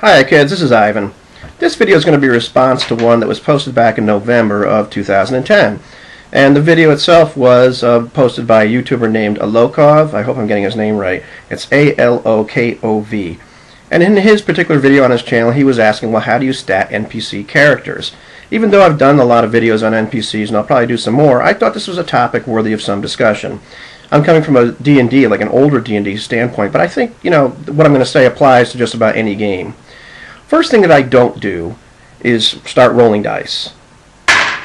Hi kids, this is Ivan. This video is going to be a response to one that was posted back in November of 2010. And the video itself was posted by a YouTuber named Alokov. I hope I'm getting his name right. It's A-L-O-K-O-V. And in his particular video on his channel, he was asking, well, how do you stat NPC characters? Even though I've done a lot of videos on NPCs, and I'll probably do some more, I thought this was a topic worthy of some discussion. I'm coming from a D&D, like an older D&D standpoint, but I think, what I'm going to say applies to just about any game. First thing that I don't do is start rolling dice.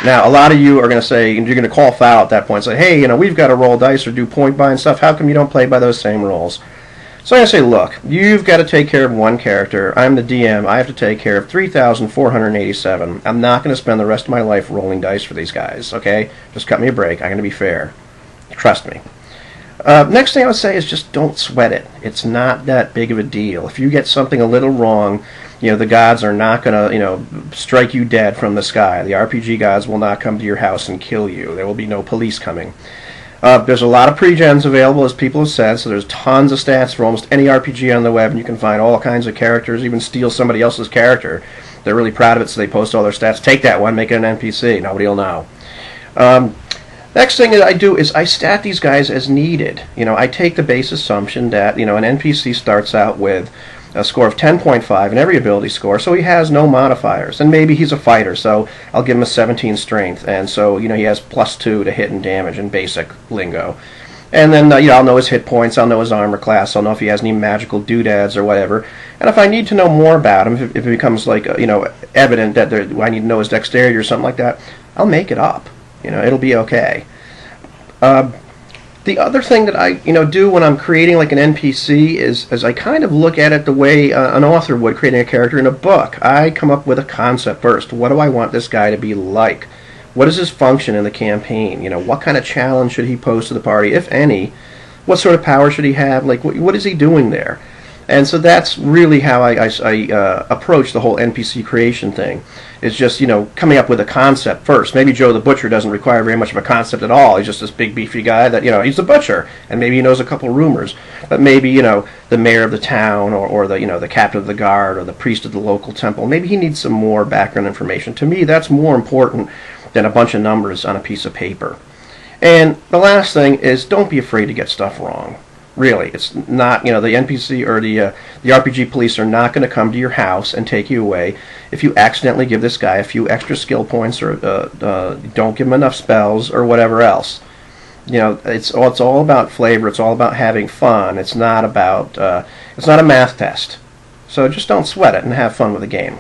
Now, a lot of you are going to say, and you're going to call foul at that point, say, hey, we've got to roll dice or do point buy and stuff. How come you don't play by those same rules? So I'm going to say, look, you've got to take care of one character. I'm the DM. I have to take care of 3,487. I'm not going to spend the rest of my life rolling dice for these guys, okay? Just cut me a break. I'm going to be fair. Trust me. Next thing I would say is just don't sweat it. It's not that big of a deal. If you get something a little wrong, the gods are not going to, strike you dead from the sky. The RPG gods will not come to your house and kill you. There will be no police coming. There's a lot of pre-gens available, as people have said, so there's tons of stats for almost any RPG on the web, and you can find all kinds of characters, even steal somebody else's character. They're really proud of it, so they post all their stats. Take that one, make it an NPC. Nobody will know. Next thing that I do is I stat these guys as needed. I take the base assumption that, an NPC starts out with a score of 10.5 in every ability score, so he has no modifiers. And maybe he's a fighter, so I'll give him a 17 strength, and so, he has +2 to hit and damage in basic lingo. And then, I'll know his hit points, I'll know his armor class, I'll know if he has any magical doodads or whatever. And if I need to know more about him, if it becomes, like, evident that I need to know his dexterity or something like that, I'll make it up. It'll be okay. The other thing that I do when I'm creating like an NPC is I kind of look at it the way an author would creating a character in a book. I come up with a concept first. What do I want this guy to be like? What is his function in the campaign? What kind of challenge should he pose to the party, if any? What sort of power should he have? Like, what is he doing there? And so that's really how I approach the whole NPC creation thing. It's just, coming up with a concept first. Maybe Joe the Butcher doesn't require very much of a concept at all. He's just this big, beefy guy that, he's a butcher. And maybe he knows a couple rumors. But maybe, the mayor of the town or the, the captain of the guard or the priest of the local temple, maybe he needs some more background information. To me, that's more important than a bunch of numbers on a piece of paper. And the last thing is don't be afraid to get stuff wrong. Really, it's not, the NPC or the RPG police are not going to come to your house and take you away if you accidentally give this guy a few extra skill points or don't give him enough spells or whatever else. It's all about flavor. It's all about having fun. It's not about it's not a math test. So just don't sweat it and have fun with the game.